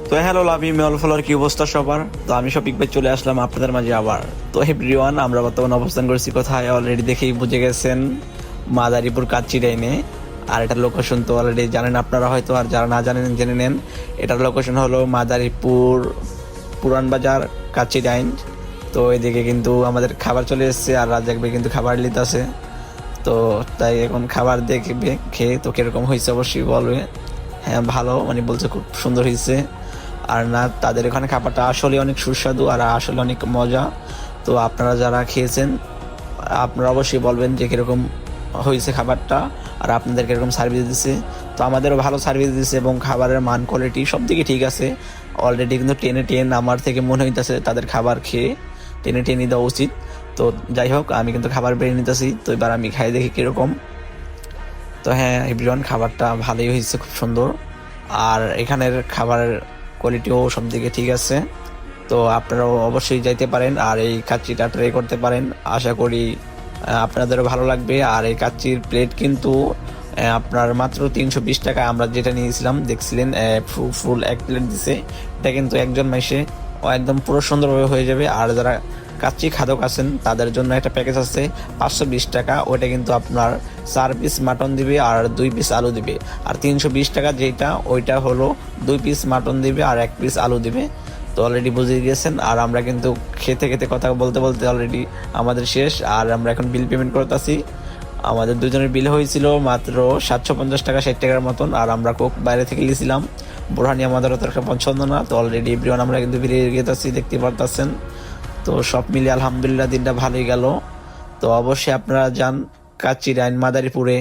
তো হ্যালো লাভি mail follower, কি অবস্থা সবার? তো আমি শফিক ভাই চলে আসলাম আপনাদের মাঝে আবার। তো এভরিওয়ান, আমরা বর্তমানে অবস্থান করছি কোথায় অলরেডি দেখেই বুঝে গেছেন, মাদারীপুর কাচ্চিডাইনে। আর এটার লোকেশন তো অলরেডি জানেন আপনারা হয়তো, আর যারা না জানেন জেনে নেন। এটার লোকেশন হলো মাদারীপুর পুরান বাজার কাচ্চিডাইন। তো এদিকে কিন্তু আমাদের খাবার চলে এসেছে, আর রাজাক ভাই কিন্তু খাবার নিতে আছে। তো তাই এখন খাবার দেখবে, খেয়ে তো কিরকম হয়েছে অবশ্যই বলবে। হ্যাঁ ভালো, মানে বলছে খুব সুন্দর হয়েছে। আর না, তাদের এখানে খাবারটা আসলে অনেক সুস্বাদু আর আসলে অনেক মজা। তো আপনারা যারা খেয়েছেন আপনারা অবশ্যই বলবেন যে কীরকম হয়েছে খাবারটা, আর আপনাদের কীরকম সার্ভিস দিচ্ছে। তো আমাদেরও ভালো সার্ভিস দিচ্ছে এবং খাবারের মান কোয়ালিটি সব দিকে ঠিক আছে। অলরেডি কিন্তু 10-এ 10 আমার থেকে মনে হইতেছে তাদের খাবার খেয়ে 10-এ 10 দেওয়া উচিত। তো যাই হোক, আমি কিন্তু খাবার বেড়ে নিতেছি, তো এবার আমি খাই দেখি কীরকম। তো হ্যাঁ এভরিওয়ান, খাবারটা ভালোই হয়েছে, খুব সুন্দর। আর এখানের খাবারের কোয়ালিটিও সব দিকে ঠিক আছে। তো আপনারাও অবশ্যই যাইতে পারেন আর এই কাচ্চিটা ট্রাই করতে পারেন। আশা করি আপনাদেরও ভালো লাগবে। আর এই কাচ্চির প্লেট কিন্তু আপনার মাত্র 320 টাকা। আমরা যেটা নিয়েছিলাম দেখছিলেন, ফুল এক প্লেট দিছে। এটা কিন্তু একজন মাইসে একদম পুরো সুন্দরভাবে হয়ে যাবে। আর যারা কাচ্চি খাদক আছেন তাদের জন্য একটা প্যাকেজ আছে 520 টাকা। ওইটা কিন্তু আপনার 4 পিস মাটন দিবে আর 2 পিস আলু দিবে। আর 320 টাকা যেটা, ওইটা হলো 2 পিস মাটন দিবে আর 1 পিস আলু দিবে। তো অলরেডি বুঝে গিয়েছেন। আর আমরা কিন্তু খেতে খেতে কথা বলতে বলতে অলরেডি আমাদের শেষ, আর আমরা এখন বিল পেমেন্ট করতেছি। আমাদের দুজনের বিল হয়েছিল মাত্র 750 টাকা 60 টাকার মতন। আর আমরা কোক বাইরে থেকে নিয়েছিলাম, বোরহানি আমাদের অত একটা পছন্দ না। তো অলরেডি এভরিওয়ান আমরা কিন্তু বেরিয়ে গেছি, দেখতে পারতেছেন। তো সব মিলিয়ে আলহামদুলিল্লাহ দিনটা ভালোই গেল। তো অবশ্যই আপনারা যান কাচ্চিডাইন মাদারীপুরে।